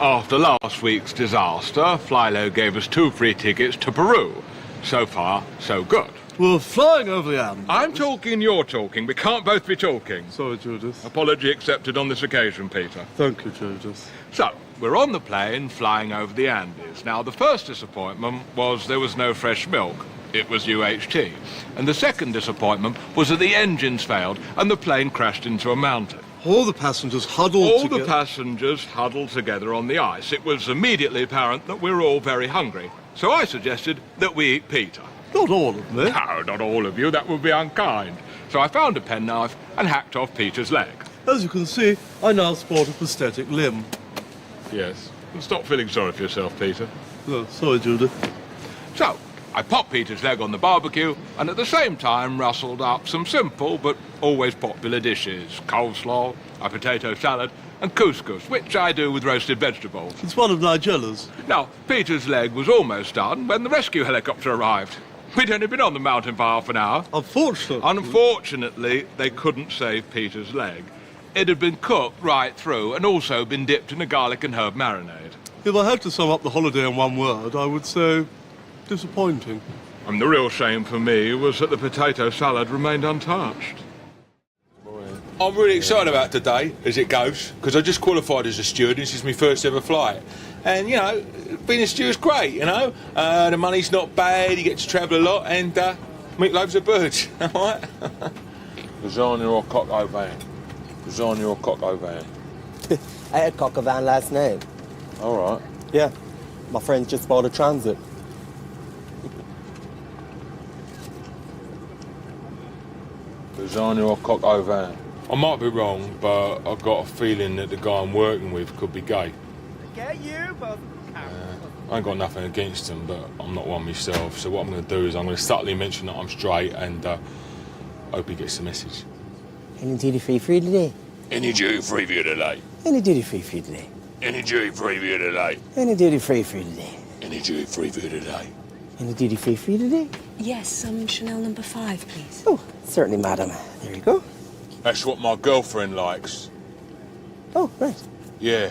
After last week's disaster, Flylo gave us 2 free tickets to Peru. So far, so good. We're flying over the Andes. I'm talking, you're talking. We can't both be talking. Sorry, Judith. Apology accepted on this occasion, Peter. Thank you, Judith. So, we're on the plane flying over the Andes. Now, the first disappointment was there was no fresh milk. It was UHT. And the second disappointment was that the engines failed and the plane crashed into a mountain. All the passengers huddled together. The passengers huddled together on the ice. It was immediately apparent that we were all very hungry. So I suggested that we eat Peter. Not all of me. No, not all of you. That would be unkind. So I found a penknife and hacked off Peter's leg. As you can see, I now sport a prosthetic limb. Yes. Stop feeling sorry for yourself, Peter. Oh, sorry, Judith. So, I popped Peter's leg on the barbecue and at the same time rustled up some simple but always popular dishes. Coleslaw, a potato salad and couscous, which I do with roasted vegetables. It's one of Nigella's. Now, Peter's leg was almost done when the rescue helicopter arrived. We'd only been on the mountain for half an hour. Unfortunately, they couldn't save Peter's leg. It had been cooked right through and also been dipped in a garlic and herb marinade. If I had to sum up the holiday in one word, I would say disappointing. And the real shame for me was that the potato salad remained untouched. I'm really excited about today, as it goes, because I just qualified as a steward. This is my first ever flight. And, you know, being a steward's great, you know. The money's not bad, you get to travel a lot, and meet loads of birds, all right? Lasagna or coq au vin? Lasagna or coq au vin? I had coq au vin last night. All right. Yeah, my friends just bought a transit. Lasagna or coq au vin? I might be wrong, but I've got a feeling that the guy I'm working with could be gay. Get you, but... I ain't got nothing against him, but I'm not one myself. So what I'm going to do is I'm going to subtly mention that I'm straight and hope he gets the message. Any duty-free for you today? Any duty-free for you today? Any duty-free for you today? Any duty-free for you today? Any duty-free for you today? Any duty-free for you today? Any duty-free for you today? Yes, some Chanel number 5, please. Oh, certainly, madam. There you go. That's what my girlfriend likes. Oh, right. Yeah,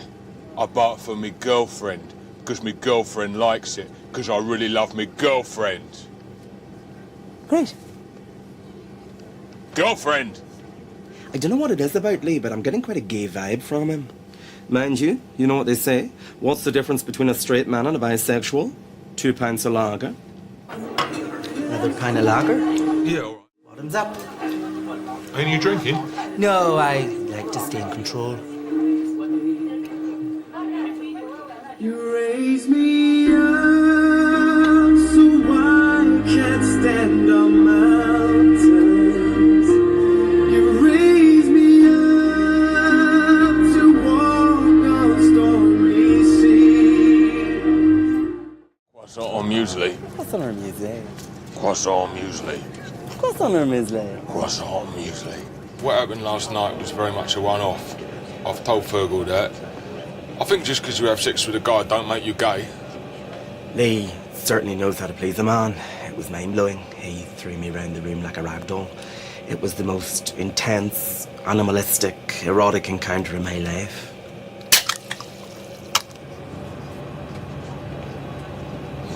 I bought it for me girlfriend, because me girlfriend likes it, because I really love me girlfriend. Great. Girlfriend! I don't know what it is about Lee, but I'm getting quite a gay vibe from him. Mind you, you know what they say. What's the difference between a straight man and a bisexual? 2 pints of lager. Another pint of lager? Yeah, all right. Bottoms up. Ain't you drinking? No, I like to stay in control. You raise me up so I can't stand on mountains. You raise me up to walk on stormy seas. Croissant or muesli? Croissant or muesli? Croissant muesli. Croissant or muesli? Croissant muesli. What happened last night was very much a one-off. I've told Fergal that. I think just because you have sex with a guy don't make you gay. Lee certainly knows how to please a man. It was mind-blowing. He threw me around the room like a rag doll. It was the most intense, animalistic, erotic encounter in my life.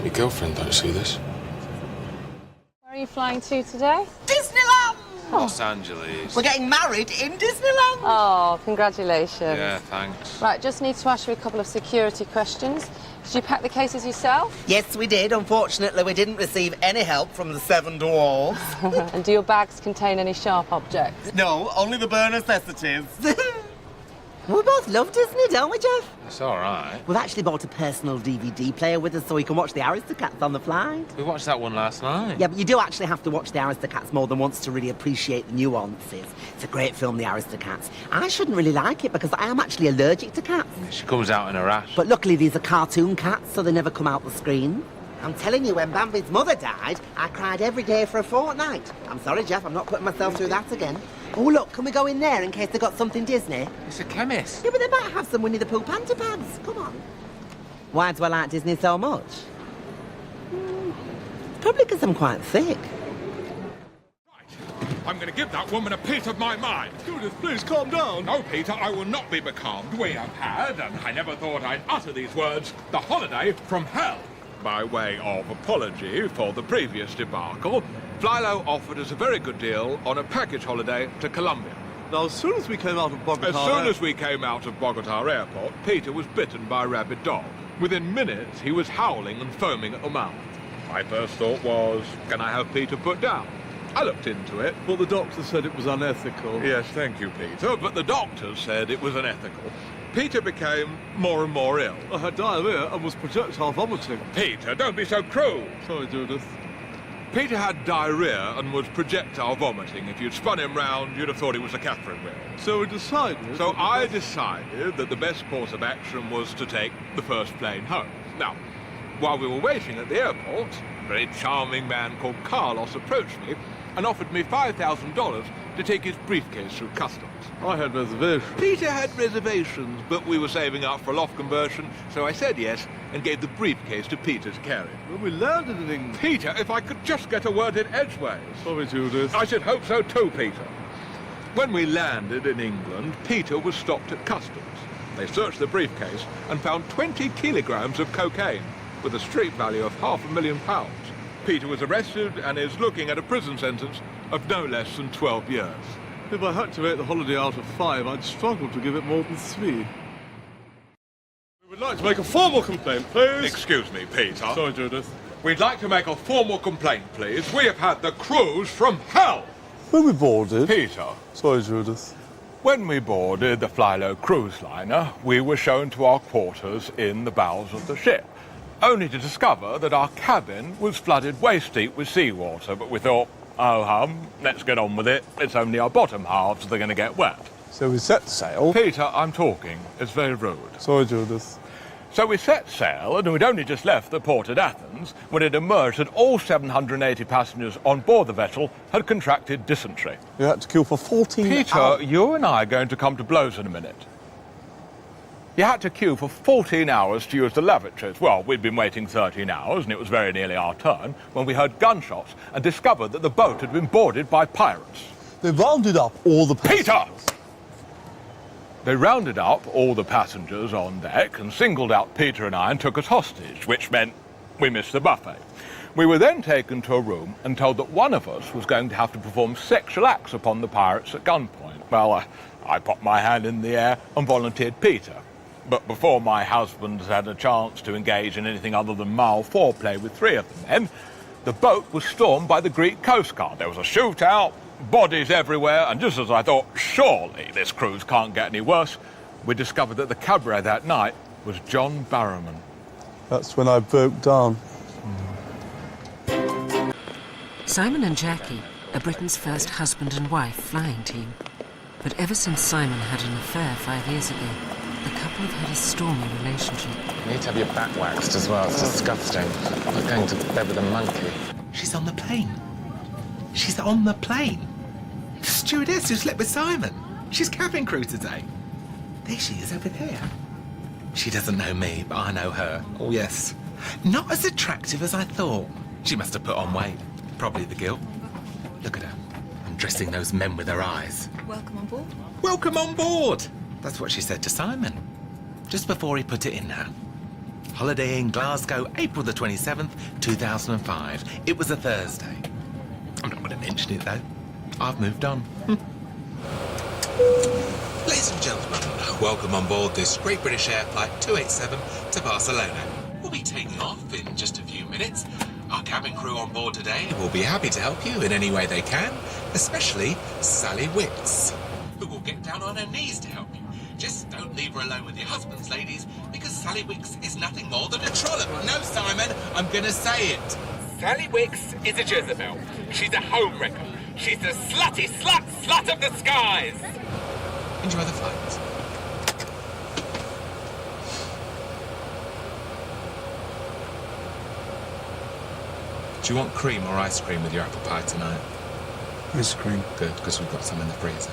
Your girlfriend don't see this. Where are you flying to today? Disneyland! Los Angeles. We're getting married in Disneyland. Oh, congratulations. Yeah, thanks. Right, just need to ask you a couple of security questions. Did you pack the cases yourself? Yes, we did. Unfortunately, we didn't receive any help from the 7 dwarves. And do your bags contain any sharp objects? No, only the bare necessities. We both love Disney, don't we, Jeff? It's all right. We've actually bought a personal DVD player with us so we can watch the Aristocats on the flight. We watched that one last night. Yeah, but you do actually have to watch the Aristocats more than once to really appreciate the nuances. It's a great film, the Aristocats. I shouldn't really like it because I am actually allergic to cats. She comes out in a rash. But luckily these are cartoon cats, so they never come out the screen. I'm telling you, when Bambi's mother died, I cried every day for a fortnight. I'm sorry, Jeff, I'm not putting myself through that again. Oh, look, can we go in there in case they got something Disney? It's a chemist. Yeah, but they might have some Winnie the Pooh panty pads. Come on. Why do I like Disney so much? Probably because I'm quite thick. I I'm going to give that woman a piece of my mind. Judith, please calm down. No, Peter, I will not be becalmed. We have had, and I never thought I'd utter these words, the holiday from hell. By way of apology for the previous debacle, Flylow offered us a very good deal on a package holiday to Colombian. Now, as soon as we came out of Bogota... As soon as we came out of Bogota Airport, Peter was bitten by a rabid dog. Within minutes, he was howling and foaming at the mouth. My first thought was, can I have Peter put down? I looked into it. But the doctor said it was unethical. Yes, thank you, Peter, but the doctors said it was unethical. Peter became more and more ill. I had diarrhea and was projectile vomiting. Peter, don't be so cruel. Sorry, Judith. Peter had diarrhea and was projectile vomiting. If you'd spun him round, you'd have thought it was a Catherine wheel. So we decided... So I decided that the best course of action was to take the first plane home. Now, while we were waiting at the airport, a very charming man called Carlos approached me and offered me $5,000 to take his briefcase through customs. I had reservations. Peter had reservations, but we were saving up for a loft conversion, so I said yes and gave the briefcase to Peter to carry. When we landed in England... Peter, if I could just get a word in edgeways. Sorry, Judith. I should hope so too, Peter. When we landed in England, Peter was stopped at customs. They searched the briefcase and found 20 kilograms of cocaine with a street value of £500,000. Peter was arrested and is looking at a prison sentence of no less than 12 years. If I had to rate the holiday out of 5, I'd struggle to give it more than 3. We would like to make a formal complaint, please. Excuse me, Peter. Sorry, Judith. We'd like to make a formal complaint, please. We have had the cruise from hell. When we boarded... Peter. Sorry, Judith. When we boarded the Flylow cruise liner, we were shown to our quarters in the bowels of the ship, only to discover that our cabin was flooded waist deep with seawater. But we thought, oh hum, let's get on with it. It's only our bottom halves that are going to get wet. So we set sail... Peter, I'm talking. It's very rude. Sorry, Judith. So we set sail, and we'd only just left the port at Athens when it emerged that all 780 passengers on board the vessel had contracted dysentery. You had to queue for 14 Peter, hours. you and I are going to come to blows in a minute. You had to queue for 14 hours to use the lavatories. Well, we'd been waiting 13 hours, and it was very nearly our turn, when we heard gunshots and discovered that the boat had been boarded by pirates. They rounded up all the passengers. Peter! They rounded up all the passengers on deck and singled out Peter and I and took us hostage, which meant we missed the buffet. We were then taken to a room and told that one of us was going to have to perform sexual acts upon the pirates at gunpoint. Well, I popped my hand in the air and volunteered Peter. But before my husband had a chance to engage in anything other than male foreplay with 3 of the men, the boat was stormed by the Greek Coast Guard. There was a shootout, bodies everywhere, and just as I thought, surely this cruise can't get any worse, we discovered that the cabaret that night was John Barrowman. That's when I broke down. Simon and Jackie are Britain's first husband and wife flying team. But ever since Simon had an affair 5 years ago, the couple have had a stormy relationship. You need to have your back waxed as well. It's disgusting. Like going to bed with a monkey. She's on the plane. She's on the plane. The stewardess who slept with Simon. She's cabin crew today. There she is over there. She doesn't know me, but I know her. Oh, yes. Not as attractive as I thought. She must have put on weight. Probably the guilt. Look at her. Undressing those men with her eyes. Welcome on board. Welcome on board! That's what she said to Simon. Just before he put it in her. Holiday in Glasgow, April the 27th, 2005. It was a Thursday. I'm not going to mention it, though. I've moved on. Ladies and gentlemen, welcome on board this Great British Air Flight 287 to Barcelona. We'll be taking off in just a few minutes. Our cabin crew on board today will be happy to help you in any way they can, especially Sally Wicks, who will get down on her knees to help you. Just don't leave her alone with your husbands, ladies, because Sally Wicks is nothing more than a trollop. No, Simon, I'm going to say it. Sally Wicks is a Jezebel. She's a homewrecker. She's the slutty slut of the skies. Enjoy the flight. Do you want cream or ice cream with your apple pie tonight? Ice cream. Good, because we've got some in the freezer.